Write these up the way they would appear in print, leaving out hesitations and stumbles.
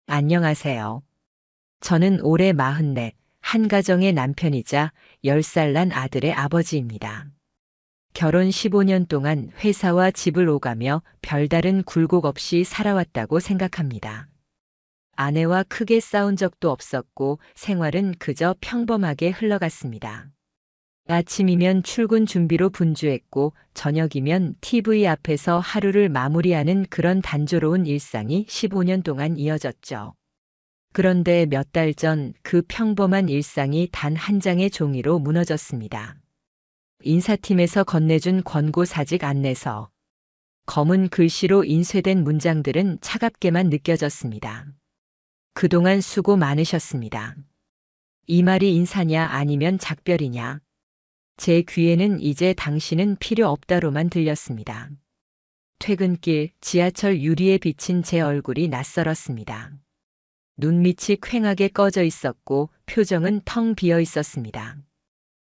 안녕하세요. 저는 올해 44, 한 가정의 남편이자 10살 난 아들의 아버지입니다. 결혼 15년 동안 회사와 집을 오가며 별다른 굴곡 없이 살아왔다고 생각합니다. 아내와 크게 싸운 적도 없었고 생활은 그저 평범하게 흘러갔습니다. 아침이면 출근 준비로 분주했고 저녁이면 TV 앞에서 하루를 마무리하는 그런 단조로운 일상이 15년 동안 이어졌죠. 그런데 몇 달 전 그 평범한 일상이 단 한 장의 종이로 무너졌습니다. 인사팀에서 건네준 권고사직 안내서. 검은 글씨로 인쇄된 문장들은 차갑게만 느껴졌습니다. 그동안 수고 많으셨습니다. 이 말이 인사냐 아니면 작별이냐. 제 귀에는 이제 당신은 필요 없다로만 들렸습니다. 퇴근길 지하철 유리에 비친 제 얼굴이 낯설었습니다. 눈밑이 퀭하게 꺼져 있었고 표정은 텅 비어 있었습니다.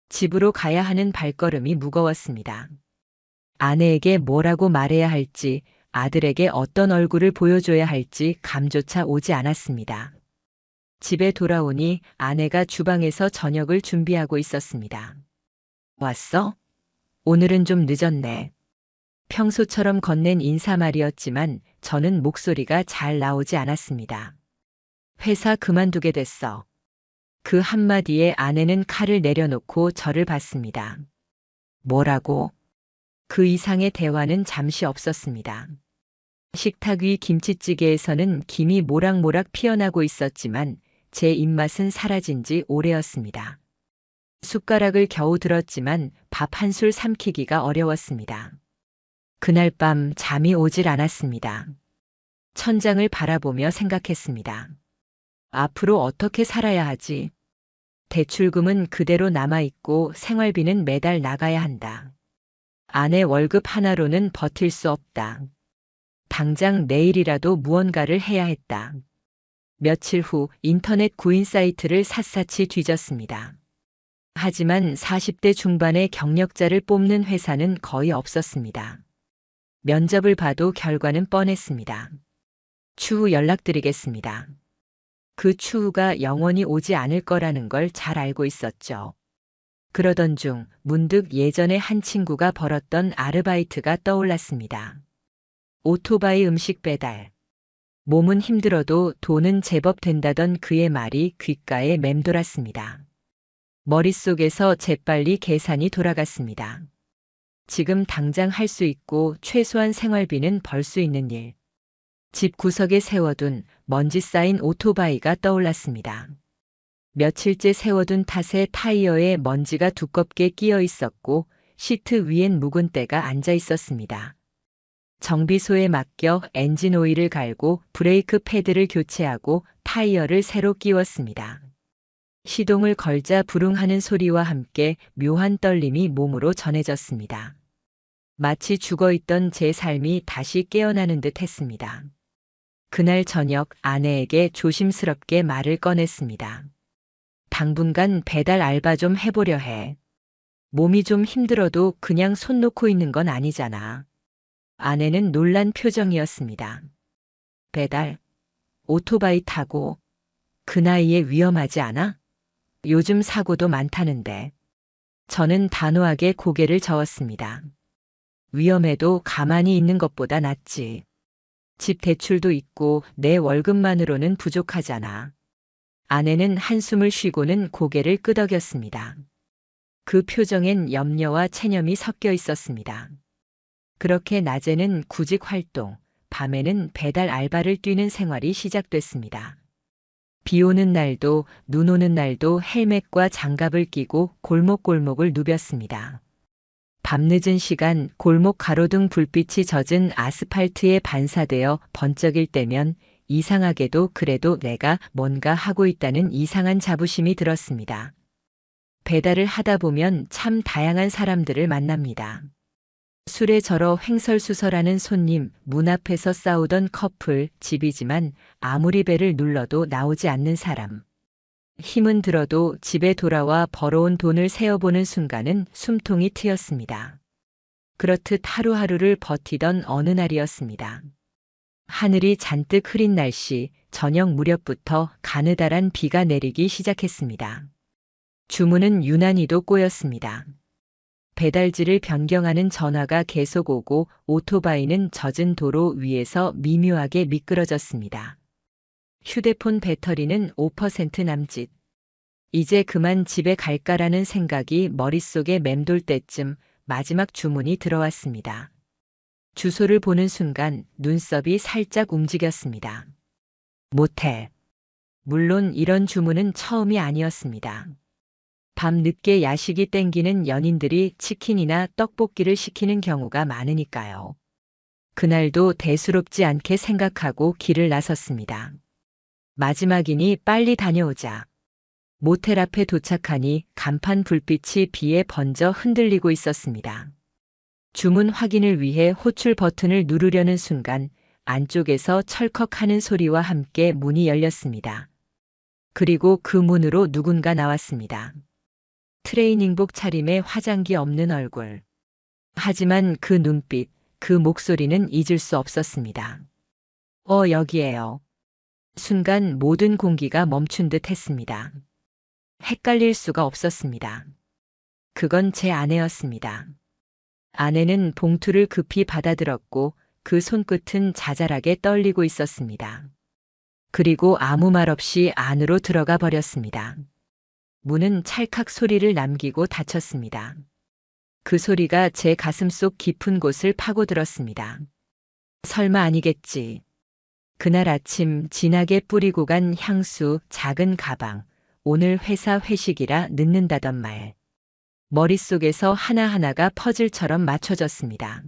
집으로 가야 하는 발걸음이 무거웠습니다. 아내에게 뭐라고 말해야 할지, 아들에게 어떤 얼굴을 보여줘야 할지 감조차 오지 않았습니다. 집에 돌아오니 아내가 주방에서 저녁을 준비하고 있었습니다. 왔어? 오늘은 좀 늦었네. 평소처럼 건넨 인사말이었지만 저는 목소리가 잘 나오지 않았습니다. 회사 그만두게 됐어. 그 한마디에 아내는 칼을 내려놓고 저를 봤습니다. 뭐라고? 그 이상의 대화는 잠시 없었습니다. 식탁 위 김치찌개에서는 김이 모락모락 피어나고 있었지만 제 입맛은 사라진 지 오래였습니다. 숟가락을 겨우 들었지만 밥 한 술 삼키기가 어려웠습니다. 그날 밤 잠이 오질 않았습니다. 천장을 바라보며 생각했습니다. 앞으로 어떻게 살아야 하지? 대출금은 그대로 남아있고 생활비는 매달 나가야 한다. 아내 월급 하나로는 버틸 수 없다. 당장 내일이라도 무언가를 해야 했다. 며칠 후 인터넷 구인 사이트를 샅샅이 뒤졌습니다. 하지만 40대 중반의 경력자를 뽑는 회사는 거의 없었습니다. 면접을 봐도 결과는 뻔했습니다. 추후 연락드리겠습니다. 그 추후가 영원히 오지 않을 거라는 걸 잘 알고 있었죠. 그러던 중 문득 예전에 한 친구가 벌었던 아르바이트가 떠올랐습니다. 오토바이 음식 배달. 몸은 힘들어도 돈은 제법 된다던 그의 말이 귓가에 맴돌았습니다. 머릿속에서 재빨리 계산이 돌아갔습니다. 지금 당장 할 수 있고 최소한 생활비는 벌 수 있는 일. 집 구석에 세워둔 먼지 쌓인 오토바이가 떠올랐습니다. 며칠째 세워둔 탓에 타이어에 먼지가 두껍게 끼어 있었고 시트 위엔 묵은 때가 앉아 있었습니다. 정비소에 맡겨 엔진 오일을 갈고 브레이크 패드를 교체하고 타이어를 새로 끼웠습니다. 시동을 걸자 부릉하는 소리와 함께 묘한 떨림이 몸으로 전해졌습니다. 마치 죽어있던 제 삶이 다시 깨어나는 듯 했습니다. 그날 저녁 아내에게 조심스럽게 말을 꺼냈습니다. 당분간 배달 알바 좀 해보려 해. 몸이 좀 힘들어도 그냥 손 놓고 있는 건 아니잖아. 아내는 놀란 표정이었습니다. 배달? 오토바이 타고? 그 나이에 위험하지 않아? 요즘 사고도 많다는데. 저는 단호하게 고개를 저었습니다. 위험해도 가만히 있는 것보다 낫지. 집 대출도 있고 내 월급만으로는 부족하잖아. 아내는 한숨을 쉬고는 고개를 끄덕였습니다. 그 표정엔 염려와 체념이 섞여 있었습니다. 그렇게 낮에는 구직 활동, 밤에는 배달 알바를 뛰는 생활이 시작됐습니다. 비 오는 날도 눈 오는 날도 헬멧과 장갑을 끼고 골목골목을 누볐습니다. 밤늦은 시간 골목 가로등 불빛이 젖은 아스팔트에 반사되어 번쩍일 때면 이상하게도 그래도 내가 뭔가 하고 있다는 이상한 자부심이 들었습니다. 배달을 하다 보면 참 다양한 사람들을 만납니다. 술에 절어 횡설수설하는 손님, 문 앞에서 싸우던 커플, 집이지만 아무리 배를 눌러도 나오지 않는 사람. 힘은 들어도 집에 돌아와 벌어온 돈을 세어보는 순간은 숨통이 트였습니다. 그렇듯 하루하루를 버티던 어느 날이었습니다. 하늘이 잔뜩 흐린 날씨, 저녁 무렵부터 가느다란 비가 내리기 시작했습니다. 주문은 유난히도 꼬였습니다. 배달지를 변경하는 전화가 계속 오고 오토바이는 젖은 도로 위에서 미묘하게 미끄러졌습니다. 휴대폰 배터리는 5% 남짓. 이제 그만 집에 갈까라는 생각이 머릿속에 맴돌 때쯤 마지막 주문이 들어왔습니다. 주소를 보는 순간 눈썹이 살짝 움직였습니다. 모텔. 물론 이런 주문은 처음이 아니었습니다. 밤 늦게 야식이 땡기는 연인들이 치킨이나 떡볶이를 시키는 경우가 많으니까요. 그날도 대수롭지 않게 생각하고 길을 나섰습니다. 마지막이니 빨리 다녀오자. 모텔 앞에 도착하니 간판 불빛이 비에 번져 흔들리고 있었습니다. 주문 확인을 위해 호출 버튼을 누르려는 순간 안쪽에서 철컥하는 소리와 함께 문이 열렸습니다. 그리고 그 문으로 누군가 나왔습니다. 트레이닝복 차림에 화장기 없는 얼굴. 하지만 그 눈빛, 그 목소리는 잊을 수 없었습니다. 여기에요. 순간 모든 공기가 멈춘 듯 했습니다. 헷갈릴 수가 없었습니다. 그건 제 아내였습니다. 아내는 봉투를 급히 받아들었고 그 손끝은 자잘하게 떨리고 있었습니다. 그리고 아무 말 없이 안으로 들어가 버렸습니다. 문은 찰칵 소리를 남기고 닫혔습니다. 그 소리가 제 가슴속 깊은 곳을 파고들었습니다. 설마 아니겠지. 그날 아침 진하게 뿌리고 간 향수, 작은 가방, 오늘 회사 회식이라 늦는다던 말. 머릿속에서 하나하나가 퍼즐처럼 맞춰졌습니다.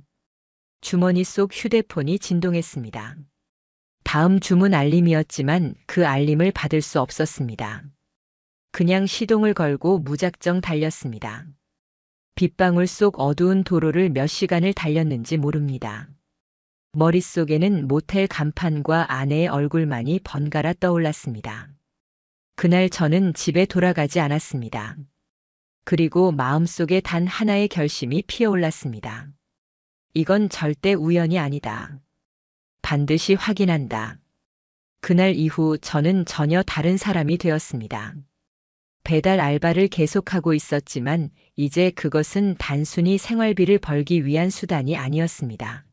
주머니 속 휴대폰이 진동했습니다. 다음 주문 알림이었지만 그 알림을 받을 수 없었습니다. 그냥 시동을 걸고 무작정 달렸습니다. 빗방울 속 어두운 도로를 몇 시간을 달렸는지 모릅니다. 머릿속에는 모텔 간판과 아내의 얼굴만이 번갈아 떠올랐습니다. 그날 저는 집에 돌아가지 않았습니다. 그리고 마음속에 단 하나의 결심이 피어올랐습니다. 이건 절대 우연이 아니다. 반드시 확인한다. 그날 이후 저는 전혀 다른 사람이 되었습니다. 배달 알바를 계속하고 있었지만 이제 그것은 단순히 생활비를 벌기 위한 수단이 아니었습니다.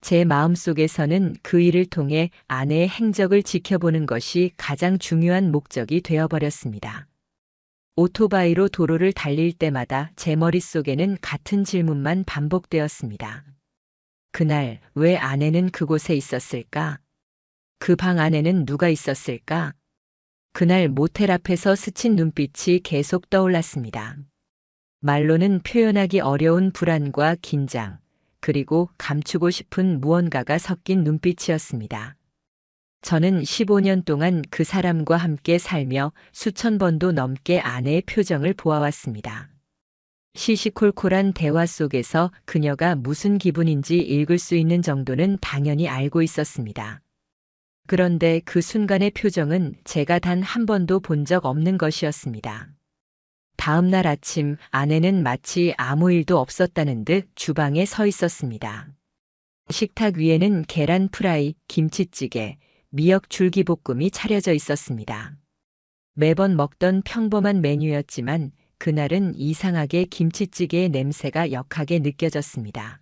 제 마음속에서는 그 일을 통해 아내의 행적을 지켜보는 것이 가장 중요한 목적이 되어버렸습니다. 오토바이로 도로를 달릴 때마다 제 머릿속에는 같은 질문만 반복되었습니다. 그날 왜 아내는 그곳에 있었을까? 그 방 안에는 누가 있었을까? 그날 모텔 앞에서 스친 눈빛이 계속 떠올랐습니다. 말로는 표현하기 어려운 불안과 긴장, 그리고 감추고 싶은 무언가가 섞인 눈빛이었습니다. 저는 15년 동안 그 사람과 함께 살며 수천 번도 넘게 아내의 표정을 보아왔습니다. 시시콜콜한 대화 속에서 그녀가 무슨 기분인지 읽을 수 있는 정도는 당연히 알고 있었습니다. 그런데 그 순간의 표정은 제가 단 한 번도 본 적 없는 것이었습니다. 다음 날 아침 아내는 마치 아무 일도 없었다는 듯 주방에 서 있었습니다. 식탁 위에는 계란 프라이, 김치찌개, 미역 줄기볶음이 차려져 있었습니다. 매번 먹던 평범한 메뉴였지만 그날은 이상하게 김치찌개의 냄새가 역하게 느껴졌습니다.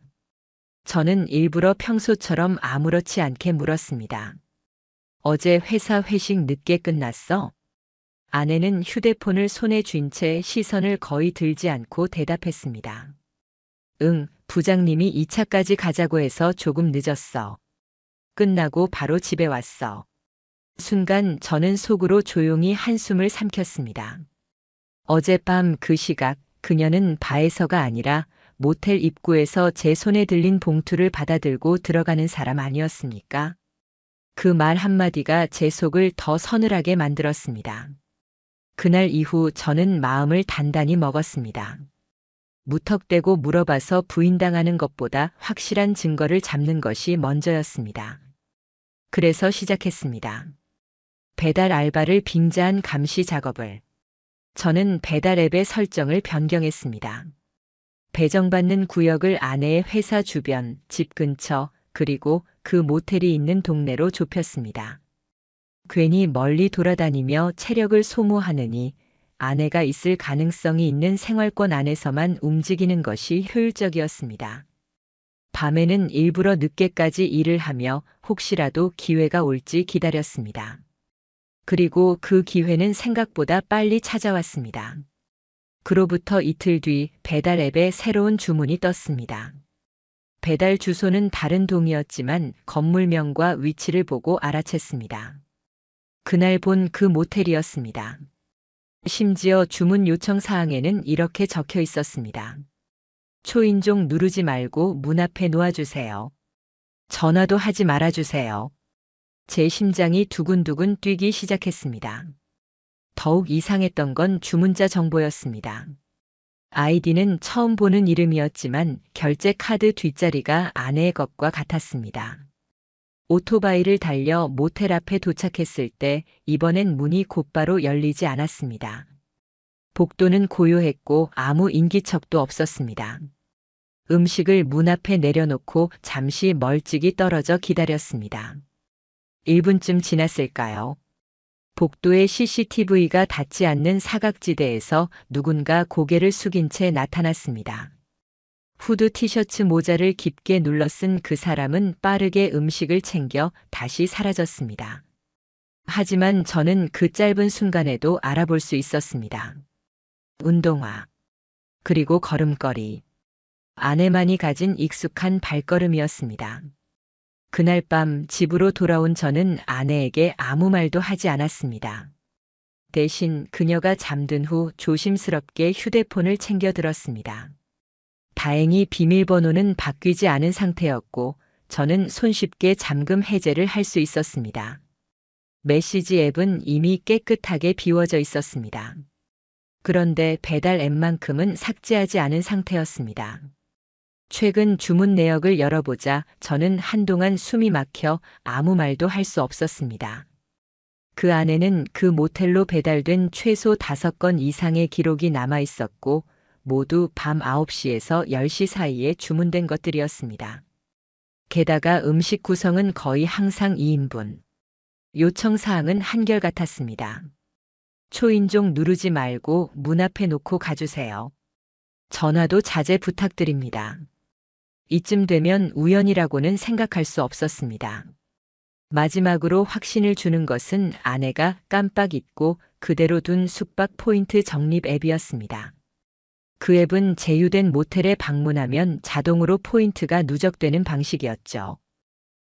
저는 일부러 평소처럼 아무렇지 않게 물었습니다. 어제 회사 회식 늦게 끝났어? 아내는 휴대폰을 손에 쥔 채 시선을 거의 들지 않고 대답했습니다. 응, 부장님이 2차까지 가자고 해서 조금 늦었어. 끝나고 바로 집에 왔어. 순간 저는 속으로 조용히 한숨을 삼켰습니다. 어젯밤 그 시각 그녀는 바에서가 아니라 모텔 입구에서 제 손에 들린 봉투를 받아들고 들어가는 사람 아니었습니까? 그 말 한마디가 제 속을 더 서늘하게 만들었습니다. 그날 이후 저는 마음을 단단히 먹었습니다. 무턱대고 물어봐서 부인당하는 것보다 확실한 증거를 잡는 것이 먼저였습니다. 그래서 시작했습니다. 배달 알바를 빙자한 감시 작업을. 저는 배달 앱의 설정을 변경했습니다. 배정받는 구역을 아내의 회사 주변, 집 근처, 그리고 그 모텔이 있는 동네로 좁혔습니다. 괜히 멀리 돌아다니며 체력을 소모하느니 아내가 있을 가능성이 있는 생활권 안에서만 움직이는 것이 효율적이었습니다. 밤에는 일부러 늦게까지 일을 하며 혹시라도 기회가 올지 기다렸습니다. 그리고 그 기회는 생각보다 빨리 찾아왔습니다. 그로부터 이틀 뒤 배달 앱에 새로운 주문이 떴습니다. 배달 주소는 다른 동이었지만 건물명과 위치를 보고 알아챘습니다. 그날 본 그 모텔이었습니다. 심지어 주문 요청 사항에는 이렇게 적혀 있었습니다. 초인종 누르지 말고 문 앞에 놓아주세요. 전화도 하지 말아주세요. 제 심장이 두근두근 뛰기 시작했습니다. 더욱 이상했던 건 주문자 정보였습니다. 아이디는 처음 보는 이름이었지만 결제 카드 뒷자리가 아내의 것과 같았습니다. 오토바이를 달려 모텔 앞에 도착했을 때 이번엔 문이 곧바로 열리지 않았습니다. 복도는 고요했고 아무 인기척도 없었습니다. 음식을 문 앞에 내려놓고 잠시 멀찍이 떨어져 기다렸습니다. 1분쯤 지났을까요? 복도의 CCTV가 닿지 않는 사각지대에서 누군가 고개를 숙인 채 나타났습니다. 후드 티셔츠 모자를 깊게 눌러 쓴 그 사람은 빠르게 음식을 챙겨 다시 사라졌습니다. 하지만 저는 그 짧은 순간에도 알아볼 수 있었습니다. 운동화, 그리고 걸음걸이. 아내만이 가진 익숙한 발걸음이었습니다. 그날 밤 집으로 돌아온 저는 아내에게 아무 말도 하지 않았습니다. 대신 그녀가 잠든 후 조심스럽게 휴대폰을 챙겨 들었습니다. 다행히 비밀번호는 바뀌지 않은 상태였고 저는 손쉽게 잠금 해제를 할 수 있었습니다. 메시지 앱은 이미 깨끗하게 비워져 있었습니다. 그런데 배달 앱만큼은 삭제하지 않은 상태였습니다. 최근 주문 내역을 열어보자 저는 한동안 숨이 막혀 아무 말도 할 수 없었습니다. 그 안에는 그 모텔로 배달된 최소 5건 이상의 기록이 남아 있었고 모두 밤 9시에서 10시 사이에 주문된 것들이었습니다. 게다가 음식 구성은 거의 항상 2인분. 요청 사항은 한결같았습니다. 초인종 누르지 말고 문 앞에 놓고 가주세요. 전화도 자제 부탁드립니다. 이쯤 되면 우연이라고는 생각할 수 없었습니다. 마지막으로 확신을 주는 것은 아내가 깜빡 잊고 그대로 둔 숙박 포인트 적립 앱이었습니다. 그 앱은 제휴된 모텔에 방문하면 자동으로 포인트가 누적되는 방식이었죠.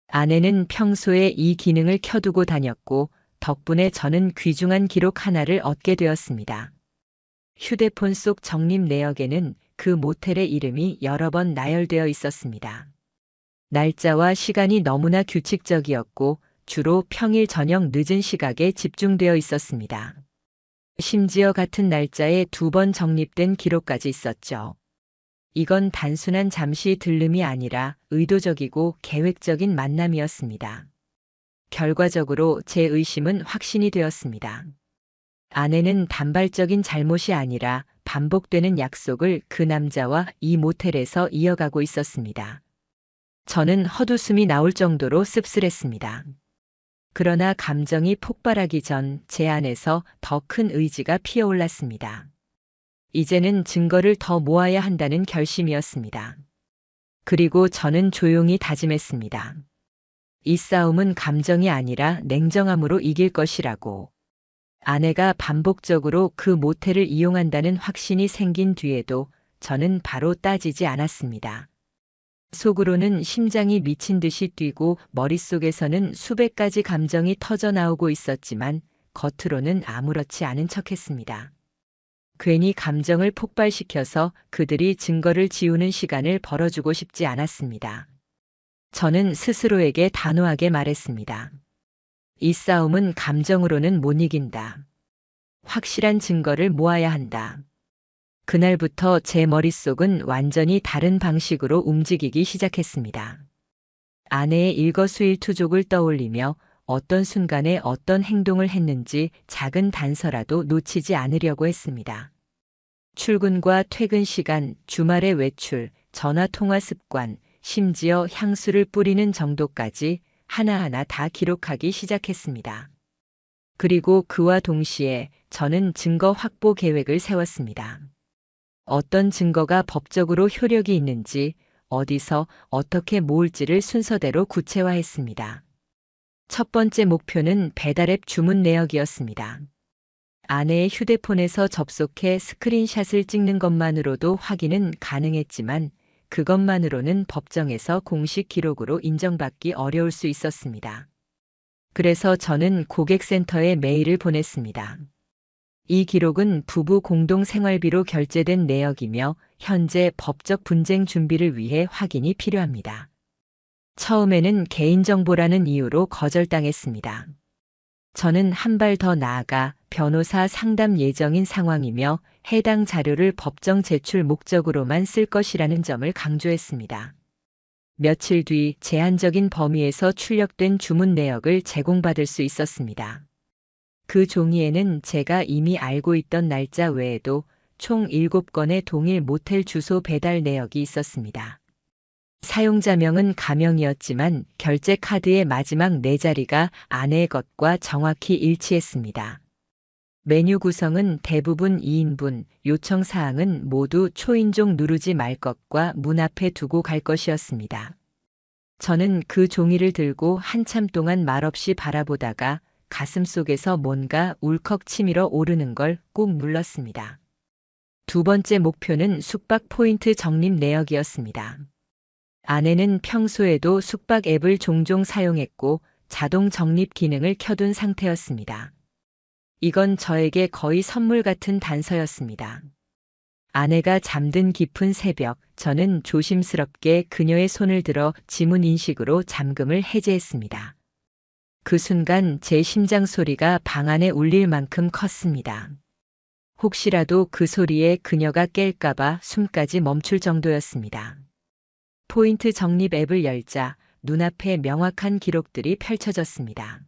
아내는 평소에 이 기능을 켜두고 다녔고 덕분에 저는 귀중한 기록 하나를 얻게 되었습니다. 휴대폰 속 적립 내역에는 그 모텔의 이름이 여러 번 나열되어 있었습니다. 날짜와 시간이 너무나 규칙적이었고 주로 평일 저녁 늦은 시각에 집중되어 있었습니다. 심지어 같은 날짜에 2번 적립된 기록까지 있었죠. 이건 단순한 잠시 들름이 아니라 의도적이고 계획적인 만남이었습니다. 결과적으로 제 의심은 확신이 되었습니다. 아내는 단발적인 잘못이 아니라 반복되는 약속을 그 남자와 이 모텔에서 이어가고 있었습니다. 저는 헛웃음이 나올 정도로 씁쓸했습니다. 그러나 감정이 폭발하기 전 제 안에서 더 큰 의지가 피어올랐습니다. 이제는 증거를 더 모아야 한다는 결심이었습니다. 그리고 저는 조용히 다짐했습니다. 이 싸움은 감정이 아니라 냉정함으로 이길 것이라고. 아내가 반복적으로 그 모텔을 이용한다는 확신이 생긴 뒤에도 저는 바로 따지지 않았습니다. 속으로는 심장이 미친 듯이 뛰고 머릿속에서는 수백 가지 감정이 터져 나오고 있었지만 겉으로는 아무렇지 않은 척했습니다. 괜히 감정을 폭발시켜서 그들이 증거를 지우는 시간을 벌어주고 싶지 않았습니다. 저는 스스로에게 단호하게 말했습니다. 이 싸움은 감정으로는 못 이긴다. 확실한 증거를 모아야 한다. 그날부터 제 머릿속은 완전히 다른 방식으로 움직이기 시작했습니다. 아내의 일거수일투족을 떠올리며 어떤 순간에 어떤 행동을 했는지 작은 단서라도 놓치지 않으려고 했습니다. 출근과 퇴근 시간, 주말의 외출, 전화통화 습관, 심지어 향수를 뿌리는 정도까지 하나하나 다 기록하기 시작했습니다. 그리고 그와 동시에 저는 증거 확보 계획을 세웠습니다. 어떤 증거가 법적으로 효력이 있는지, 어디서 어떻게 모을지를 순서대로 구체화했습니다. 첫 번째 목표는 배달앱 주문 내역이었습니다. 아내의 휴대폰에서 접속해 스크린샷을 찍는 것만으로도 확인은 가능했지만 그것만으로는 법정에서 공식 기록으로 인정받기 어려울 수 있었습니다. 그래서 저는 고객센터에 메일을 보냈습니다. 이 기록은 부부 공동 생활비로 결제된 내역이며 현재 법적 분쟁 준비를 위해 확인이 필요합니다. 처음에는 개인정보라는 이유로 거절당했습니다. 저는 한 발 더 나아가 변호사 상담 예정인 상황이며 해당 자료를 법정 제출 목적으로만 쓸 것이라는 점을 강조했습니다. 며칠 뒤 제한적인 범위에서 출력된 주문 내역을 제공받을 수 있었습니다. 그 종이에는 제가 이미 알고 있던 날짜 외에도 총 7건의 동일 모텔 주소 배달 내역이 있었습니다. 사용자명은 가명이었지만 결제 카드의 마지막 4자리가 아내의 것과 정확히 일치했습니다. 메뉴 구성은 대부분 2인분, 요청 사항은 모두 초인종 누르지 말 것과 문 앞에 두고 갈 것이었습니다. 저는 그 종이를 들고 한참 동안 말없이 바라보다가 가슴속에서 뭔가 울컥 치밀어 오르는 걸 꾹 눌렀습니다. 두 번째 목표는 숙박 포인트 적립 내역이었습니다. 아내는 평소에도 숙박 앱을 종종 사용했고 자동 적립 기능을 켜둔 상태였습니다. 이건 저에게 거의 선물 같은 단서였습니다. 아내가 잠든 깊은 새벽, 저는 조심스럽게 그녀의 손을 들어 지문 인식으로 잠금을 해제했습니다. 그 순간 제 심장 소리가 방 안에 울릴 만큼 컸습니다. 혹시라도 그 소리에 그녀가 깰까봐 숨까지 멈출 정도였습니다. 포인트 적립 앱을 열자 눈앞에 명확한 기록들이 펼쳐졌습니다.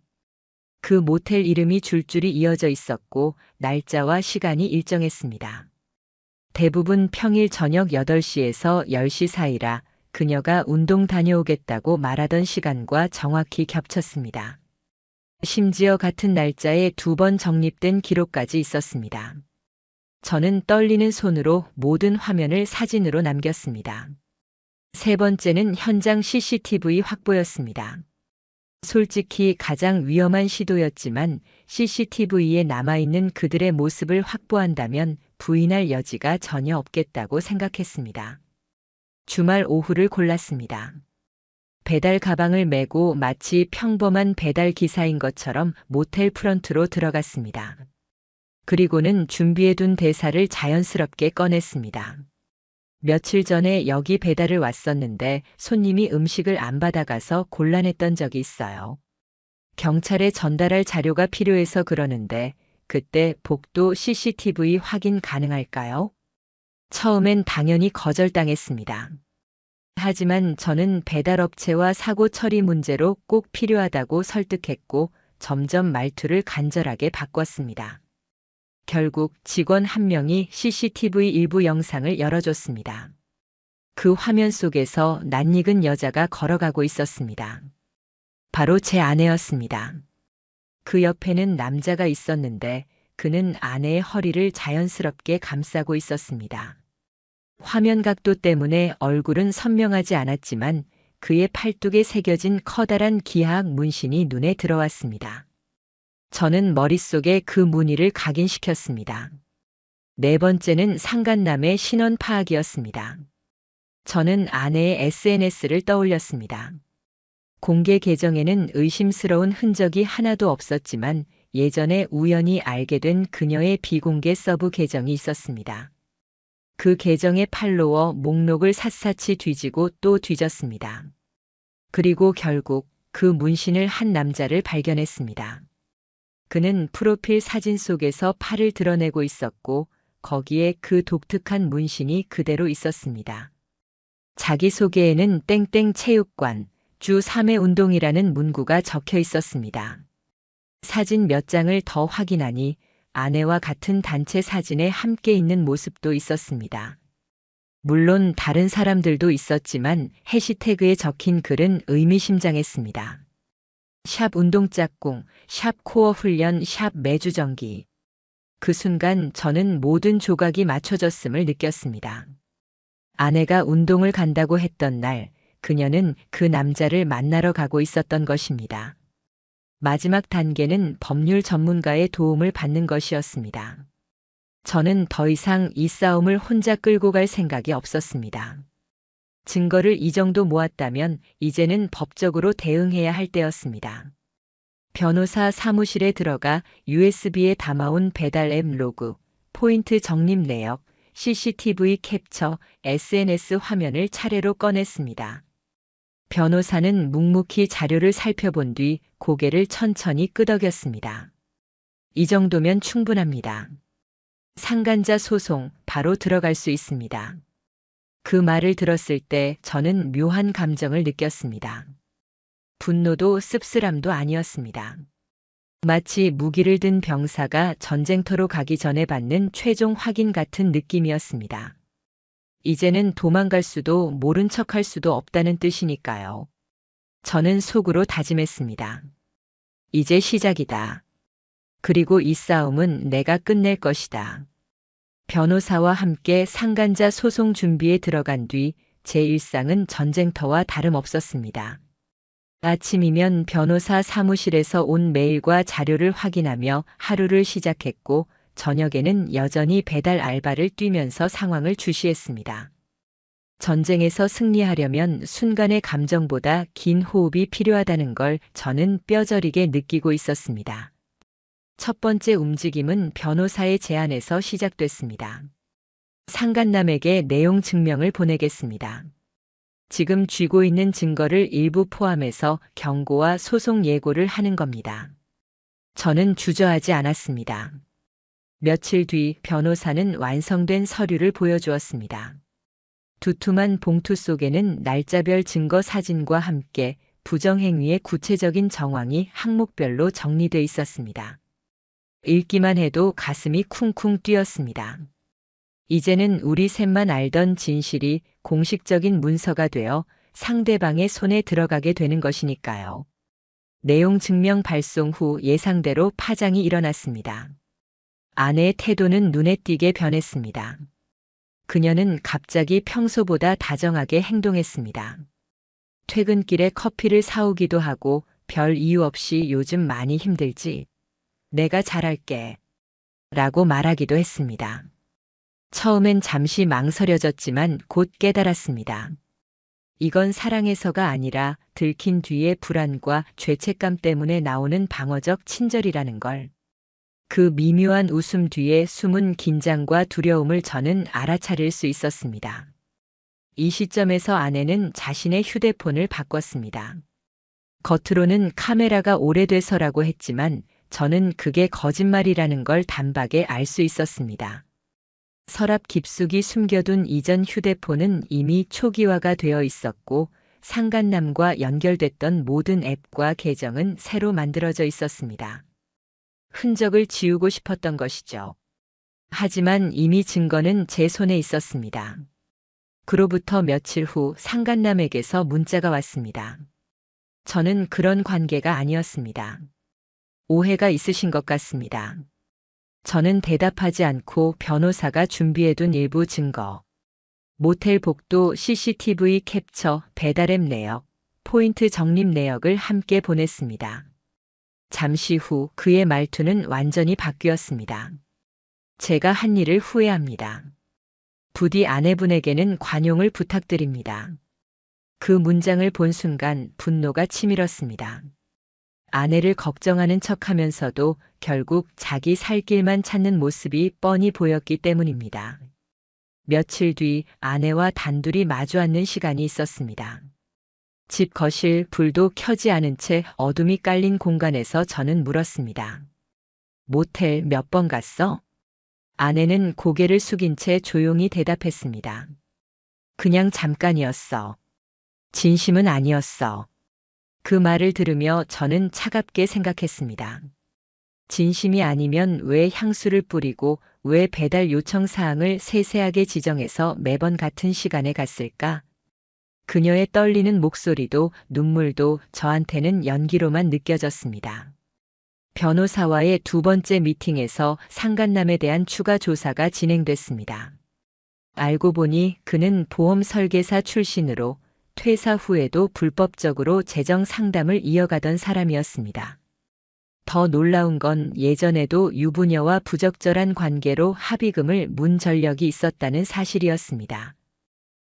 그 모텔 이름이 줄줄이 이어져 있었고 날짜와 시간이 일정했습니다. 대부분 평일 저녁 8시에서 10시 사이라 그녀가 운동 다녀오겠다고 말하던 시간과 정확히 겹쳤습니다. 심지어 같은 날짜에 2번 적립된 기록까지 있었습니다. 저는 떨리는 손으로 모든 화면을 사진으로 남겼습니다. 세 번째는 현장 CCTV 확보였습니다. 솔직히 가장 위험한 시도였지만 CCTV에 남아있는 그들의 모습을 확보한다면 부인할 여지가 전혀 없겠다고 생각했습니다. 주말 오후를 골랐습니다. 배달 가방을 메고 마치 평범한 배달 기사인 것처럼 모텔 프런트로 들어갔습니다. 그리고는 준비해둔 대사를 자연스럽게 꺼냈습니다. 며칠 전에 여기 배달을 왔었는데 손님이 음식을 안 받아가서 곤란했던 적이 있어요. 경찰에 전달할 자료가 필요해서 그러는데 그때 복도 CCTV 확인 가능할까요? 처음엔 당연히 거절당했습니다. 하지만 저는 배달업체와 사고 처리 문제로 꼭 필요하다고 설득했고 점점 말투를 간절하게 바꿨습니다. 결국 직원 한 명이 CCTV 일부 영상을 열어줬습니다. 그 화면 속에서 낯익은 여자가 걸어가고 있었습니다. 바로 제 아내였습니다. 그 옆에는 남자가 있었는데 그는 아내의 허리를 자연스럽게 감싸고 있었습니다. 화면 각도 때문에 얼굴은 선명하지 않았지만 그의 팔뚝에 새겨진 커다란 기하학 문신이 눈에 들어왔습니다. 저는 머릿속에 그 무늬를 각인시켰습니다. 네 번째는 상간남의 신원 파악이었습니다. 저는 아내의 SNS를 떠올렸습니다. 공개 계정에는 의심스러운 흔적이 하나도 없었지만 예전에 우연히 알게 된 그녀의 비공개 서브 계정이 있었습니다. 그 계정의 팔로워 목록을 샅샅이 뒤지고 또 뒤졌습니다. 그리고 결국 그 문신을 한 남자를 발견했습니다. 그는 프로필 사진 속에서 팔을 드러내고 있었고 거기에 그 독특한 문신이 그대로 있었습니다. 자기소개에는 땡땡 체육관, 주 3회 운동이라는 문구가 적혀 있었습니다. 사진 몇 장을 더 확인하니 아내와 같은 단체 사진에 함께 있는 모습도 있었습니다. 물론 다른 사람들도 있었지만 해시태그에 적힌 글은 의미심장했습니다. 샵 운동짝꿍, 샵 코어 훈련, 샵 매주 정기. 그 순간 저는 모든 조각이 맞춰졌음을 느꼈습니다. 아내가 운동을 간다고 했던 날, 그녀는 그 남자를 만나러 가고 있었던 것입니다. 마지막 단계는 법률 전문가의 도움을 받는 것이었습니다. 저는 더 이상 이 싸움을 혼자 끌고 갈 생각이 없었습니다. 증거를 이 정도 모았다면 이제는 법적으로 대응해야 할 때였습니다. 변호사 사무실에 들어가 USB에 담아온 배달 앱 로그, 포인트 적립 내역, CCTV 캡처, SNS 화면을 차례로 꺼냈습니다. 변호사는 묵묵히 자료를 살펴본 뒤 고개를 천천히 끄덕였습니다. 이 정도면 충분합니다. 상간자 소송 바로 들어갈 수 있습니다. 그 말을 들었을 때 저는 묘한 감정을 느꼈습니다. 분노도 씁쓸함도 아니었습니다. 마치 무기를 든 병사가 전쟁터로 가기 전에 받는 최종 확인 같은 느낌이었습니다. 이제는 도망갈 수도 모른 척할 수도 없다는 뜻이니까요. 저는 속으로 다짐했습니다. 이제 시작이다. 그리고 이 싸움은 내가 끝낼 것이다. 변호사와 함께 상간자 소송 준비에 들어간 뒤 제 일상은 전쟁터와 다름없었습니다. 아침이면 변호사 사무실에서 온 메일과 자료를 확인하며 하루를 시작했고, 저녁에는 여전히 배달 알바를 뛰면서 상황을 주시했습니다. 전쟁에서 승리하려면 순간의 감정보다 긴 호흡이 필요하다는 걸 저는 뼈저리게 느끼고 있었습니다. 첫 번째 움직임은 변호사의 제안에서 시작됐습니다. 상간남에게 내용 증명을 보내겠습니다. 지금 쥐고 있는 증거를 일부 포함해서 경고와 소송 예고를 하는 겁니다. 저는 주저하지 않았습니다. 며칠 뒤 변호사는 완성된 서류를 보여주었습니다. 두툼한 봉투 속에는 날짜별 증거 사진과 함께 부정행위의 구체적인 정황이 항목별로 정리돼 있었습니다. 읽기만 해도 가슴이 쿵쿵 뛰었습니다. 이제는 우리 셋만 알던 진실이 공식적인 문서가 되어 상대방의 손에 들어가게 되는 것이니까요. 내용 증명 발송 후 예상대로 파장이 일어났습니다. 아내의 태도는 눈에 띄게 변했습니다. 그녀는 갑자기 평소보다 다정하게 행동했습니다. 퇴근길에 커피를 사오기도 하고 별 이유 없이 요즘 많이 힘들지? 내가 잘할게. 라고 말하기도 했습니다. 처음엔 잠시 망설여졌지만 곧 깨달았습니다. 이건 사랑해서가 아니라 들킨 뒤의 불안과 죄책감 때문에 나오는 방어적 친절이라는 걸. 그 미묘한 웃음 뒤에 숨은 긴장과 두려움을 저는 알아차릴 수 있었습니다. 이 시점에서 아내는 자신의 휴대폰을 바꿨습니다. 겉으로는 카메라가 오래돼서라고 했지만 저는 그게 거짓말이라는 걸 단박에 알 수 있었습니다. 서랍 깊숙이 숨겨둔 이전 휴대폰은 이미 초기화가 되어 있었고 상간남과 연결됐던 모든 앱과 계정은 새로 만들어져 있었습니다. 흔적을 지우고 싶었던 것이죠. 하지만 이미 증거는 제 손에 있었습니다. 그로부터 며칠 후 상간남에게서 문자가 왔습니다. 저는 그런 관계가 아니었습니다. 오해가 있으신 것 같습니다. 저는 대답하지 않고 변호사가 준비해둔 일부 증거, 모텔 복도 CCTV 캡처, 배달앱 내역, 포인트 적립 내역을 함께 보냈습니다. 잠시 후 그의 말투는 완전히 바뀌었습니다. 제가 한 일을 후회합니다. 부디 아내분에게는 관용을 부탁드립니다. 그 문장을 본 순간 분노가 치밀었습니다. 아내를 걱정하는 척하면서도 결국 자기 살 길만 찾는 모습이 뻔히 보였기 때문입니다. 며칠 뒤 아내와 단둘이 마주 앉는 시간이 있었습니다. 집 거실 불도 켜지 않은 채 어둠이 깔린 공간에서 저는 물었습니다. 모텔 몇 번 갔어? 아내는 고개를 숙인 채 조용히 대답했습니다. 그냥 잠깐이었어. 진심은 아니었어. 그 말을 들으며 저는 차갑게 생각했습니다. 진심이 아니면 왜 향수를 뿌리고 왜 배달 요청 사항을 세세하게 지정해서 매번 같은 시간에 갔을까? 그녀의 떨리는 목소리도 눈물도 저한테는 연기로만 느껴졌습니다. 변호사와의 두 번째 미팅에서 상간남에 대한 추가 조사가 진행됐습니다. 알고 보니 그는 보험 설계사 출신으로 퇴사 후에도 불법적으로 재정 상담을 이어가던 사람이었습니다. 더 놀라운 건 예전에도 유부녀와 부적절한 관계로 합의금을 문 전력이 있었다는 사실이었습니다.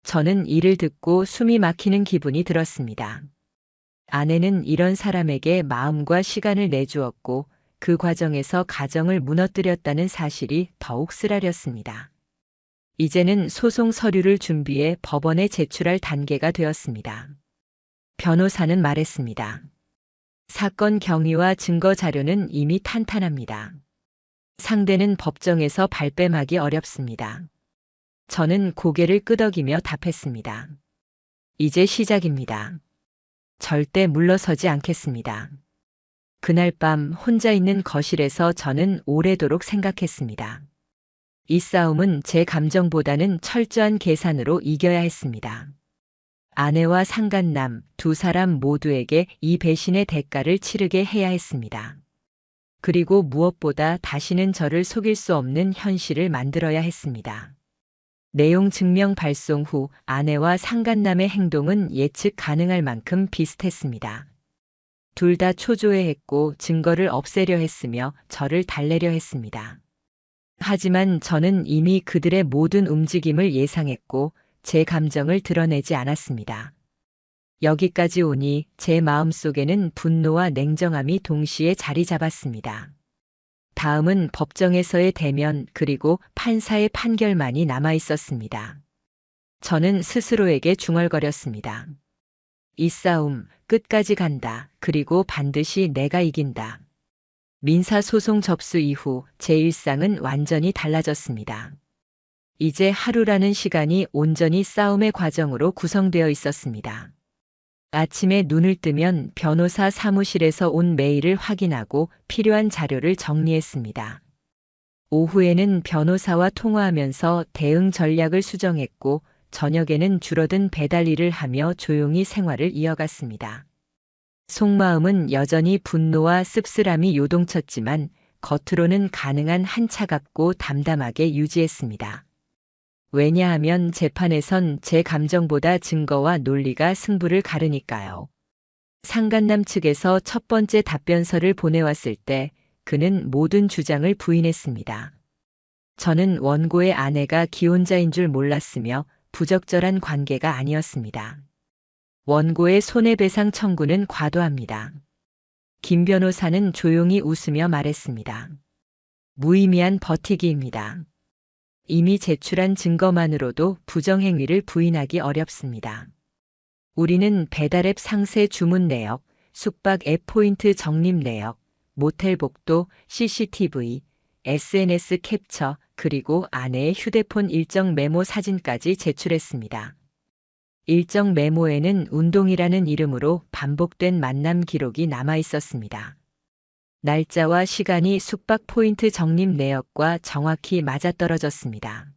저는 이를 듣고 숨이 막히는 기분이 들었습니다. 아내는 이런 사람에게 마음과 시간을 내주었고 그 과정에서 가정을 무너뜨렸다는 사실이 더욱 쓰라렸습니다. 이제는 소송 서류를 준비해 법원에 제출할 단계가 되었습니다. 변호사는 말했습니다. 사건 경위와 증거 자료는 이미 탄탄합니다. 상대는 법정에서 발뺌하기 어렵습니다. 저는 고개를 끄덕이며 답했습니다. 이제 시작입니다. 절대 물러서지 않겠습니다. 그날 밤 혼자 있는 거실에서 저는 오래도록 생각했습니다. 이 싸움은 제 감정보다는 철저한 계산으로 이겨야 했습니다. 아내와 상간남 두 사람 모두에게 이 배신의 대가를 치르게 해야 했습니다. 그리고 무엇보다 다시는 저를 속일 수 없는 현실을 만들어야 했습니다. 내용 증명 발송 후 아내와 상간남의 행동은 예측 가능할 만큼 비슷했습니다. 둘 다 초조해했고 증거를 없애려 했으며 저를 달래려 했습니다. 하지만 저는 이미 그들의 모든 움직임을 예상했고 제 감정을 드러내지 않았습니다. 여기까지 오니 제 마음속에는 분노와 냉정함이 동시에 자리 잡았습니다. 다음은 법정에서의 대면 그리고 판사의 판결만이 남아 있었습니다. 저는 스스로에게 중얼거렸습니다. 이 싸움 끝까지 간다. 그리고 반드시 내가 이긴다. 민사소송 접수 이후 제 일상은 완전히 달라졌습니다. 이제 하루라는 시간이 온전히 싸움의 과정으로 구성되어 있었습니다. 아침에 눈을 뜨면 변호사 사무실에서 온 메일을 확인하고 필요한 자료를 정리했습니다. 오후에는 변호사와 통화하면서 대응 전략을 수정했고 저녁에는 줄어든 배달 일을 하며 조용히 생활을 이어갔습니다. 속마음은 여전히 분노와 씁쓸함이 요동쳤지만 겉으로는 가능한 한 차갑고 담담하게 유지했습니다. 왜냐하면 재판에선 제 감정보다 증거와 논리가 승부를 가르니까요. 상간남 측에서 첫 번째 답변서를 보내왔을 때 그는 모든 주장을 부인했습니다. 저는 원고의 아내가 기혼자인 줄 몰랐으며 부적절한 관계가 아니었습니다. 원고의 손해배상 청구는 과도합니다. 김 변호사는 조용히 웃으며 말했습니다. 무의미한 버티기입니다. 이미 제출한 증거만으로도 부정행위를 부인하기 어렵습니다. 우리는 배달앱 상세 주문 내역, 숙박 앱 포인트 적립 내역, 모텔 복도, CCTV, SNS 캡처, 그리고 아내의 휴대폰 일정 메모 사진까지 제출했습니다. 일정 메모에는 운동이라는 이름으로 반복된 만남 기록이 남아 있었습니다. 날짜와 시간이 숙박 포인트 적립 내역과 정확히 맞아떨어졌습니다.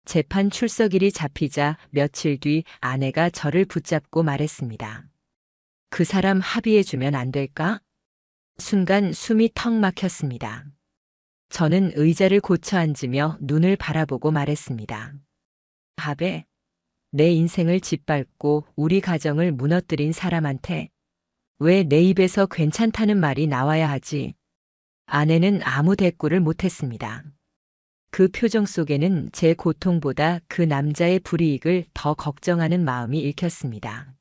재판 출석일이 잡히자 며칠 뒤 아내가 저를 붙잡고 말했습니다. 그 사람 합의해주면 안 될까? 순간 숨이 턱 막혔습니다. 저는 의자를 고쳐 앉으며 눈을 바라보고 말했습니다. 합의? 내 인생을 짓밟고 우리 가정을 무너뜨린 사람한테 왜 내 입에서 괜찮다는 말이 나와야 하지? 아내는 아무 대꾸를 못했습니다. 그 표정 속에는 제 고통보다 그 남자의 불이익을 더 걱정하는 마음이 읽혔습니다.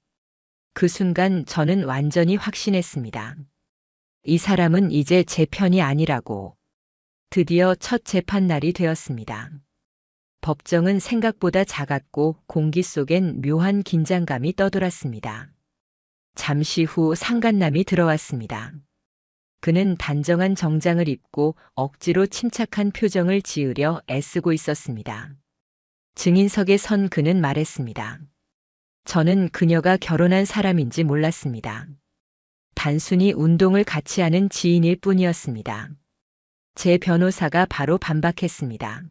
그 순간 저는 완전히 확신했습니다. 이 사람은 이제 제 편이 아니라고. 드디어 첫 재판 날이 되었습니다. 법정은 생각보다 작았고 공기 속엔 묘한 긴장감이 떠돌았습니다. 잠시 후 상간남이 들어왔습니다. 그는 단정한 정장을 입고 억지로 침착한 표정을 지으려 애쓰고 있었습니다. 증인석에 선 그는 말했습니다. 저는 그녀가 결혼한 사람인지 몰랐습니다. 단순히 운동을 같이 하는 지인일 뿐이었습니다. 제 변호사가 바로 반박했습니다.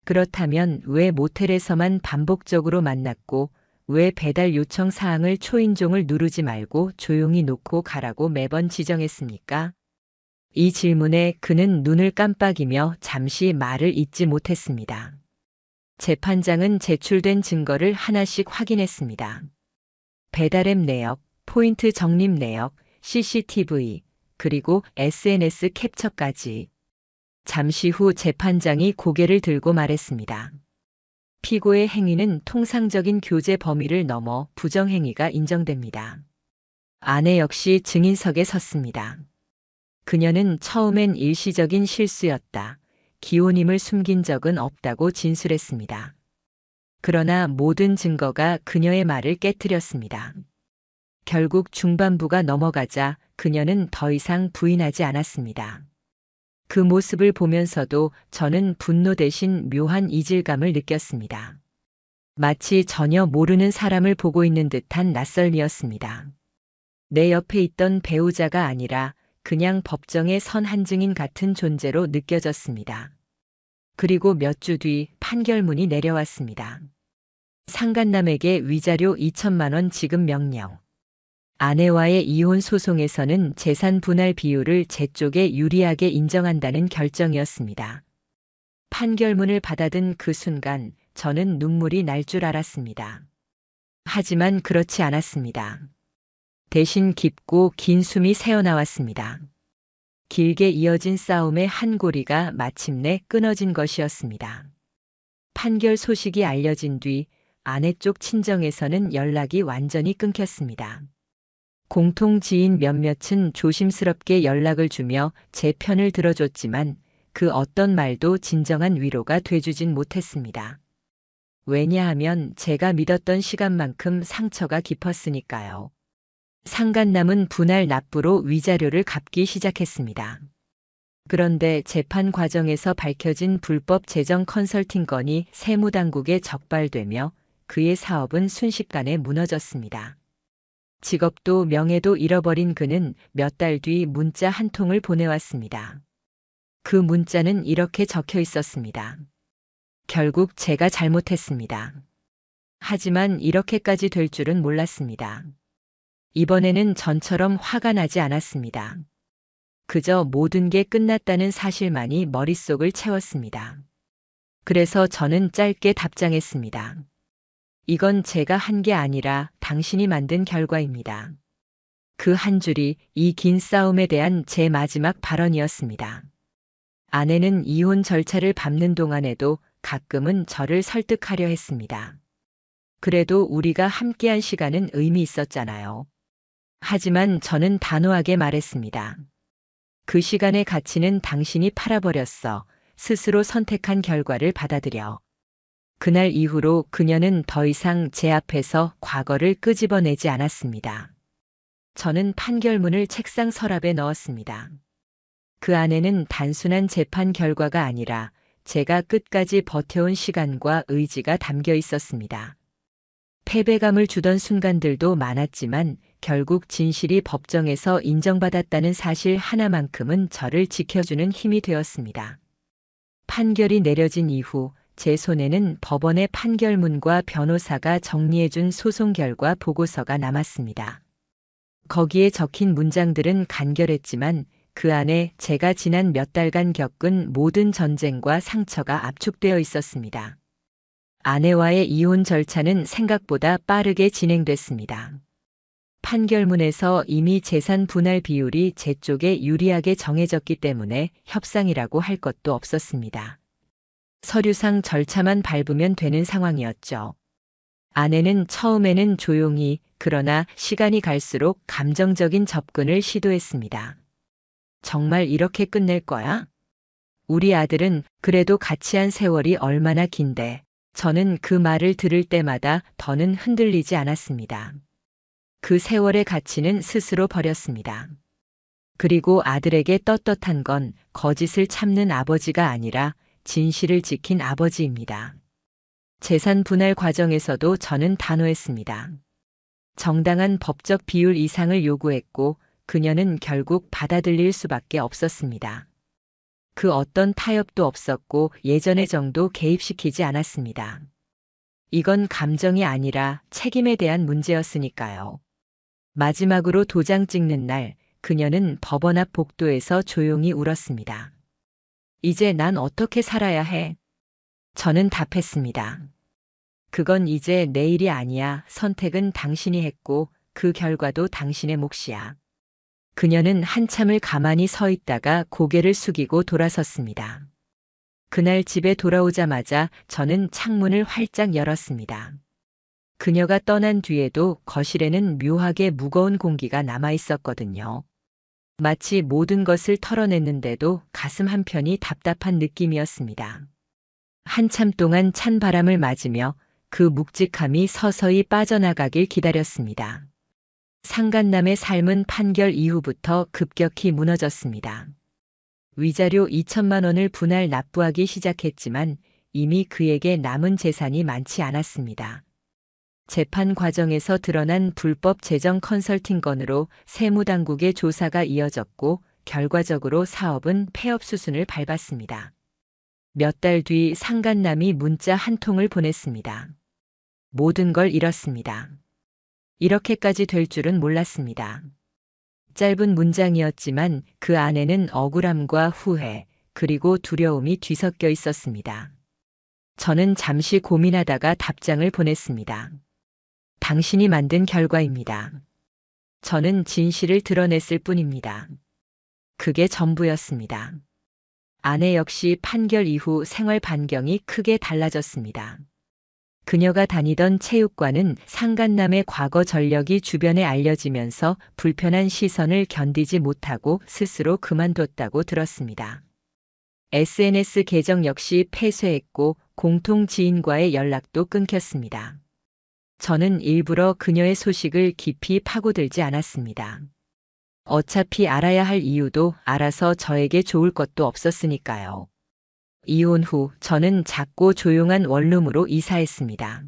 그렇다면 왜 모텔에서만 반복적으로 만났고 왜 배달 요청 사항을 초인종을 누르지 말고 조용히 놓고 가라고 매번 지정했습니까? 이 질문에 그는 눈을 깜빡이며 잠시 말을 잇지 못했습니다. 재판장은 제출된 증거를 하나씩 확인했습니다. 배달앱 내역, 포인트 적립 내역, CCTV, 그리고 SNS 캡처까지. 잠시 후 재판장이 고개를 들고 말했습니다. 피고의 행위는 통상적인 교제 범위를 넘어 부정행위가 인정됩니다. 아내 역시 증인석에 섰습니다. 그녀는 처음엔 일시적인 실수였다. 기혼임을 숨긴 적은 없다고 진술했습니다. 그러나 모든 증거가 그녀의 말을 깨뜨렸습니다. 결국 중반부가 넘어가자 그녀는 더 이상 부인하지 않았습니다. 그 모습을 보면서도 저는 분노 대신 묘한 이질감을 느꼈습니다. 마치 전혀 모르는 사람을 보고 있는 듯한 낯설미였습니다. 내 옆에 있던 배우자가 아니라 그냥 법정의 선 한 증인 같은 존재로 느껴졌습니다. 그리고 몇 주 뒤 판결문이 내려왔습니다. 상간남에게 위자료 2천만 원 지급 명령. 아내와의 이혼 소송에서는 재산 분할 비율을 제 쪽에 유리하게 인정한다는 결정이었습니다. 판결문을 받아든 그 순간 저는 눈물이 날 줄 알았습니다. 하지만 그렇지 않았습니다. 대신 깊고 긴 숨이 새어나왔습니다. 길게 이어진 싸움의 한 고리가 마침내 끊어진 것이었습니다. 판결 소식이 알려진 뒤 아내 쪽 친정에서는 연락이 완전히 끊겼습니다. 공통 지인 몇몇은 조심스럽게 연락을 주며 제 편을 들어줬지만 그 어떤 말도 진정한 위로가 돼주진 못했습니다. 왜냐하면 제가 믿었던 시간만큼 상처가 깊었으니까요. 상간남은 분할 납부로 위자료를 갚기 시작했습니다. 그런데 재판 과정에서 밝혀진 불법 재정 컨설팅 건이 세무당국에 적발되며 그의 사업은 순식간에 무너졌습니다. 직업도 명예도 잃어버린 그는 몇 달 뒤 문자 한 통을 보내왔습니다. 그 문자는 이렇게 적혀 있었습니다. 결국 제가 잘못했습니다. 하지만 이렇게까지 될 줄은 몰랐습니다. 이번에는 전처럼 화가 나지 않았습니다. 그저 모든 게 끝났다는 사실만이 머릿속을 채웠습니다. 그래서 저는 짧게 답장했습니다. 이건 제가 한 게 아니라 당신이 만든 결과입니다. 그 한 줄이 이 긴 싸움에 대한 제 마지막 발언이었습니다. 아내는 이혼 절차를 밟는 동안에도 가끔은 저를 설득하려 했습니다. 그래도 우리가 함께한 시간은 의미 있었잖아요. 하지만 저는 단호하게 말했습니다. 그 시간의 가치는 당신이 팔아버렸어. 스스로 선택한 결과를 받아들여. 그날 이후로 그녀는 더 이상 제 앞에서 과거를 끄집어내지 않았습니다. 저는 판결문을 책상 서랍에 넣었습니다. 그 안에는 단순한 재판 결과가 아니라 제가 끝까지 버텨온 시간과 의지가 담겨 있었습니다. 패배감을 주던 순간들도 많았지만 결국 진실이 법정에서 인정받았다는 사실 하나만큼은 저를 지켜주는 힘이 되었습니다. 판결이 내려진 이후 제 손에는 법원의 판결문과 변호사가 정리해준 소송 결과 보고서가 남았습니다. 거기에 적힌 문장들은 간결했지만 그 안에 제가 지난 몇 달간 겪은 모든 전쟁과 상처가 압축되어 있었습니다. 아내와의 이혼 절차는 생각보다 빠르게 진행됐습니다. 판결문에서 이미 재산 분할 비율이 제 쪽에 유리하게 정해졌기 때문에 협상이라고 할 것도 없었습니다. 서류상 절차만 밟으면 되는 상황이었죠. 아내는 처음에는 조용히 그러나 시간이 갈수록 감정적인 접근을 시도했습니다. 정말 이렇게 끝낼 거야? 우리 아들은 그래도 같이 한 세월이 얼마나 긴데. 저는 그 말을 들을 때마다 더는 흔들리지 않았습니다. 그 세월의 가치는 스스로 버렸습니다. 그리고 아들에게 떳떳한 건 거짓을 참는 아버지가 아니라 진실을 지킨 아버지입니다. 재산 분할 과정에서도 저는 단호했습니다. 정당한 법적 비율 이상을 요구했고 그녀는 결국 받아들일 수밖에 없었습니다. 그 어떤 타협도 없었고 예전의 정도 개입시키지 않았습니다. 이건 감정이 아니라 책임에 대한 문제였으니까요. 마지막으로 도장 찍는 날, 그녀는 법원 앞 복도에서 조용히 울었습니다. 이제 난 어떻게 살아야 해? 저는 답했습니다. 그건 이제 내 일이 아니야. 선택은 당신이 했고 그 결과도 당신의 몫이야. 그녀는 한참을 가만히 서 있다가 고개를 숙이고 돌아섰습니다. 그날 집에 돌아오자마자 저는 창문을 활짝 열었습니다. 그녀가 떠난 뒤에도 거실에는 묘하게 무거운 공기가 남아 있었거든요. 마치 모든 것을 털어냈는데도 가슴 한편이 답답한 느낌이었습니다. 한참 동안 찬 바람을 맞으며 그 묵직함이 서서히 빠져나가길 기다렸습니다. 상간남의 삶은 판결 이후부터 급격히 무너졌습니다. 위자료 2천만 원을 분할 납부하기 시작했지만 이미 그에게 남은 재산이 많지 않았습니다. 재판 과정에서 드러난 불법 재정 컨설팅 건으로 세무당국의 조사가 이어졌고 결과적으로 사업은 폐업 수순을 밟았습니다. 몇 달 뒤 상간남이 문자 한 통을 보냈습니다. 모든 걸 잃었습니다. 이렇게까지 될 줄은 몰랐습니다. 짧은 문장이었지만 그 안에는 억울함과 후회, 그리고 두려움이 뒤섞여 있었습니다. 저는 잠시 고민하다가 답장을 보냈습니다. 당신이 만든 결과입니다. 저는 진실을 드러냈을 뿐입니다. 그게 전부였습니다. 아내 역시 판결 이후 생활 반경이 크게 달라졌습니다. 그녀가 다니던 체육관은 상간남의 과거 전력이 주변에 알려지면서 불편한 시선을 견디지 못하고 스스로 그만뒀다고 들었습니다. SNS 계정 역시 폐쇄했고 공통 지인과의 연락도 끊겼습니다. 저는 일부러 그녀의 소식을 깊이 파고들지 않았습니다. 어차피 알아야 할 이유도 알아서 저에게 좋을 것도 없었으니까요. 이혼 후 저는 작고 조용한 원룸으로 이사했습니다.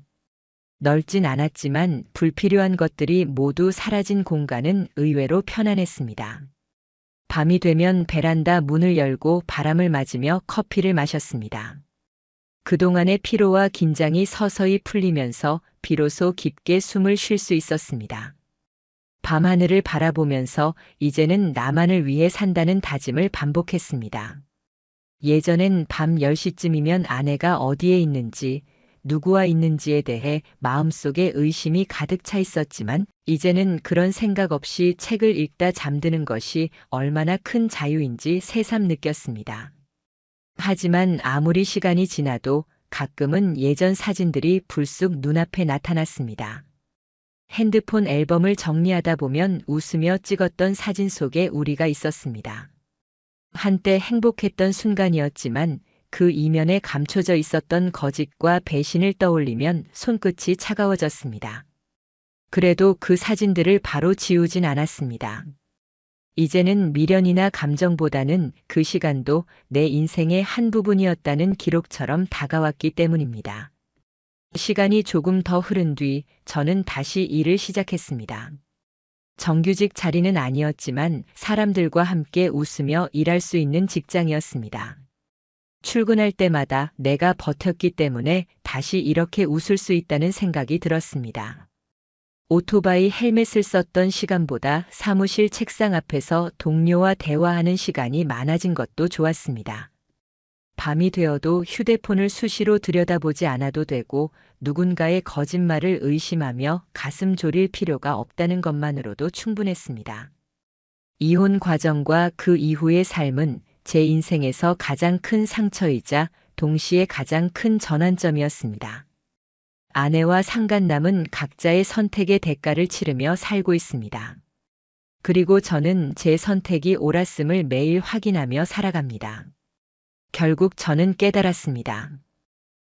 넓진 않았지만 불필요한 것들이 모두 사라진 공간은 의외로 편안했습니다. 밤이 되면 베란다 문을 열고 바람을 맞으며 커피를 마셨습니다. 그동안의 피로와 긴장이 서서히 풀리면서 비로소 깊게 숨을 쉴 수 있었습니다. 밤하늘을 바라보면서 이제는 나만을 위해 산다는 다짐을 반복했습니다. 예전엔 밤 10시쯤이면 아내가 어디에 있는지, 누구와 있는지에 대해 마음속에 의심이 가득 차 있었지만 이제는 그런 생각 없이 책을 읽다 잠드는 것이 얼마나 큰 자유인지 새삼 느꼈습니다. 하지만 아무리 시간이 지나도 가끔은 예전 사진들이 불쑥 눈앞에 나타났습니다. 핸드폰 앨범을 정리하다 보면 웃으며 찍었던 사진 속에 우리가 있었습니다. 한때 행복했던 순간이었지만 그 이면에 감춰져 있었던 거짓과 배신을 떠올리면 손끝이 차가워졌습니다. 그래도 그 사진들을 바로 지우진 않았습니다. 이제는 미련이나 감정보다는 그 시간도 내 인생의 한 부분이었다는 기록처럼 다가왔기 때문입니다. 시간이 조금 더 흐른 뒤 저는 다시 일을 시작했습니다. 정규직 자리는 아니었지만 사람들과 함께 웃으며 일할 수 있는 직장이었습니다. 출근할 때마다 내가 버텼기 때문에 다시 이렇게 웃을 수 있다는 생각이 들었습니다. 오토바이 헬멧을 썼던 시간보다 사무실 책상 앞에서 동료와 대화하는 시간이 많아진 것도 좋았습니다. 밤이 되어도 휴대폰을 수시로 들여다보지 않아도 되고 누군가의 거짓말을 의심하며 가슴 졸일 필요가 없다는 것만으로도 충분했습니다. 이혼 과정과 그 이후의 삶은 제 인생에서 가장 큰 상처이자 동시에 가장 큰 전환점이었습니다. 아내와 상간남은 각자의 선택의 대가를 치르며 살고 있습니다. 그리고 저는 제 선택이 옳았음을 매일 확인하며 살아갑니다. 결국 저는 깨달았습니다.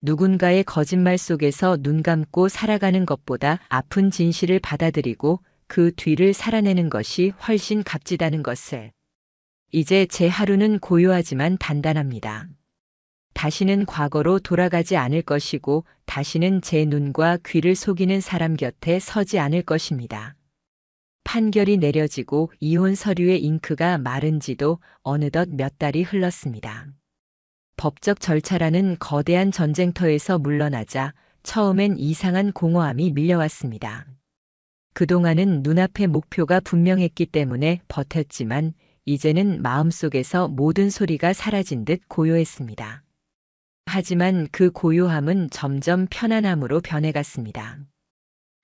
누군가의 거짓말 속에서 눈 감고 살아가는 것보다 아픈 진실을 받아들이고 그 뒤를 살아내는 것이 훨씬 값지다는 것을. 이제 제 하루는 고요하지만 단단합니다. 다시는 과거로 돌아가지 않을 것이고 다시는 제 눈과 귀를 속이는 사람 곁에 서지 않을 것입니다. 판결이 내려지고 이혼 서류의 잉크가 마른 지도 어느덧 몇 달이 흘렀습니다. 법적 절차라는 거대한 전쟁터에서 물러나자 처음엔 이상한 공허함이 밀려왔습니다. 그동안은 눈앞의 목표가 분명했기 때문에 버텼지만 이제는 마음속에서 모든 소리가 사라진 듯 고요했습니다. 하지만 그 고요함은 점점 편안함으로 변해갔습니다.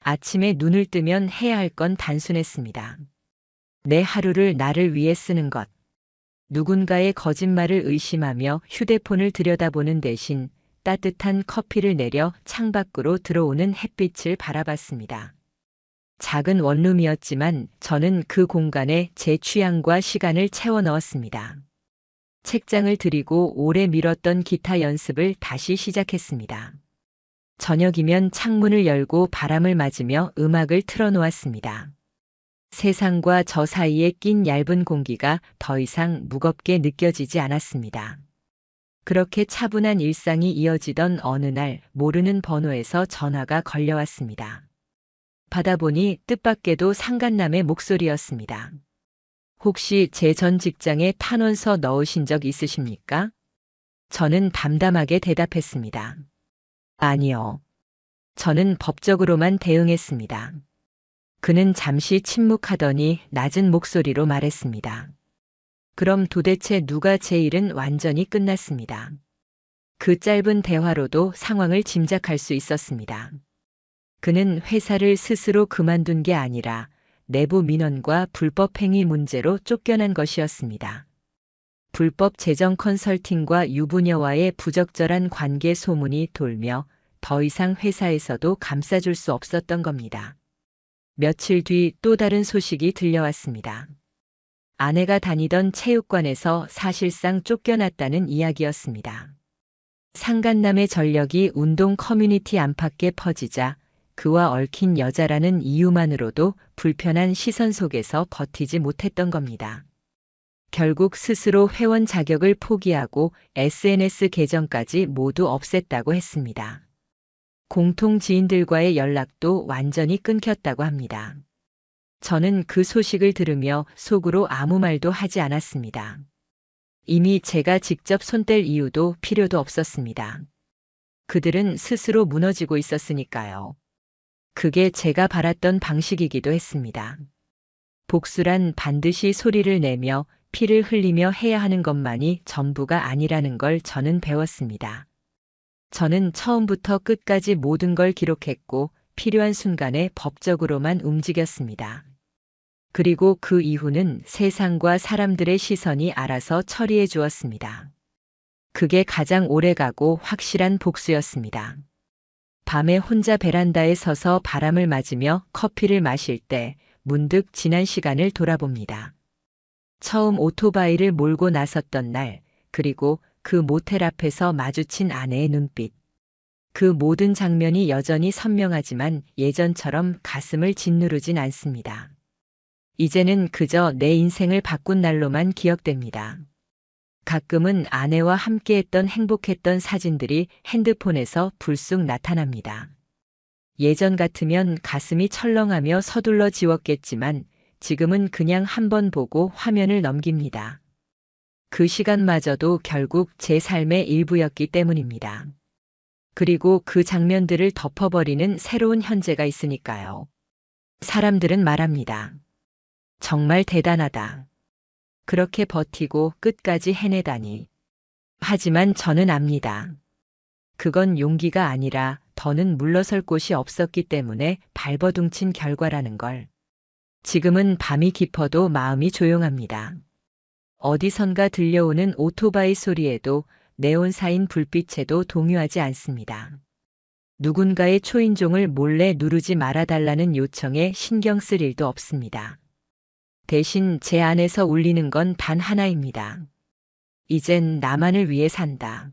아침에 눈을 뜨면 해야 할 건 단순했습니다. 내 하루를 나를 위해 쓰는 것. 누군가의 거짓말을 의심하며 휴대폰을 들여다보는 대신 따뜻한 커피를 내려 창밖으로 들어오는 햇빛을 바라봤습니다. 작은 원룸이었지만 저는 그 공간에 제 취향과 시간을 채워 넣었습니다. 책장을 들이고 오래 미뤘던 기타 연습을 다시 시작했습니다. 저녁이면 창문을 열고 바람을 맞으며 음악을 틀어놓았습니다. 세상과 저 사이에 낀 얇은 공기가 더 이상 무겁게 느껴지지 않았습니다. 그렇게 차분한 일상이 이어지던 어느 날 모르는 번호에서 전화가 걸려왔습니다. 받아보니 뜻밖에도 상간남의 목소리였습니다. 혹시 제 전 직장에 탄원서 넣으신 적 있으십니까? 저는 담담하게 대답했습니다. 아니요. 저는 법적으로만 대응했습니다. 그는 잠시 침묵하더니 낮은 목소리로 말했습니다. 그럼 도대체 누가 제 일은 완전히 끝났습니다. 그 짧은 대화로도 상황을 짐작할 수 있었습니다. 그는 회사를 스스로 그만둔 게 아니라 내부 민원과 불법 행위 문제로 쫓겨난 것이었습니다. 불법 재정 컨설팅과 유부녀와의 부적절한 관계 소문이 돌며 더 이상 회사에서도 감싸줄 수 없었던 겁니다. 며칠 뒤 또 다른 소식이 들려왔습니다. 아내가 다니던 체육관에서 사실상 쫓겨났다는 이야기였습니다. 상간남의 전력이 운동 커뮤니티 안팎에 퍼지자 그와 얽힌 여자라는 이유만으로도 불편한 시선 속에서 버티지 못했던 겁니다. 결국 스스로 회원 자격을 포기하고 SNS 계정까지 모두 없앴다고 했습니다. 공통 지인들과의 연락도 완전히 끊겼다고 합니다. 저는 그 소식을 들으며 속으로 아무 말도 하지 않았습니다. 이미 제가 직접 손댈 이유도 필요도 없었습니다. 그들은 스스로 무너지고 있었으니까요. 그게 제가 바랐던 방식이기도 했습니다. 복수란 반드시 소리를 내며 피를 흘리며 해야 하는 것만이 전부가 아니라는 걸 저는 배웠습니다. 저는 처음부터 끝까지 모든 걸 기록했고 필요한 순간에 법적으로만 움직였습니다. 그리고 그 이후는 세상과 사람들의 시선이 알아서 처리해 주었습니다. 그게 가장 오래가고 확실한 복수였습니다. 밤에 혼자 베란다에 서서 바람을 맞으며 커피를 마실 때 문득 지난 시간을 돌아봅니다. 처음 오토바이를 몰고 나섰던 날, 그리고 그 모텔 앞에서 마주친 아내의 눈빛. 그 모든 장면이 여전히 선명하지만 예전처럼 가슴을 짓누르진 않습니다. 이제는 그저 내 인생을 바꾼 날로만 기억됩니다. 가끔은 아내와 함께했던 행복했던 사진들이 핸드폰에서 불쑥 나타납니다. 예전 같으면 가슴이 철렁하며 서둘러 지웠겠지만 지금은 그냥 한번 보고 화면을 넘깁니다. 그 시간마저도 결국 제 삶의 일부였기 때문입니다. 그리고 그 장면들을 덮어버리는 새로운 현재가 있으니까요. 사람들은 말합니다. 정말 대단하다. 그렇게 버티고 끝까지 해내다니. 하지만 저는 압니다. 그건 용기가 아니라 더는 물러설 곳이 없었기 때문에 발버둥친 결과라는 걸. 지금은 밤이 깊어도 마음이 조용합니다. 어디선가 들려오는 오토바이 소리에도 네온사인 불빛에도 동요하지 않습니다. 누군가의 초인종을 몰래 누르지 말아달라는 요청에 신경 쓸 일도 없습니다. 대신 제 안에서 울리는 건 단 하나입니다. 이젠 나만을 위해 산다.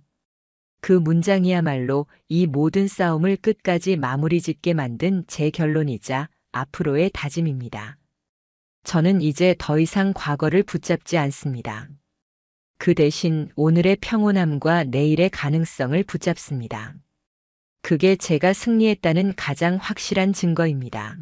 그 문장이야말로 이 모든 싸움을 끝까지 마무리 짓게 만든 제 결론이자 앞으로의 다짐입니다. 저는 이제 더 이상 과거를 붙잡지 않습니다. 그 대신 오늘의 평온함과 내일의 가능성을 붙잡습니다. 그게 제가 승리했다는 가장 확실한 증거입니다.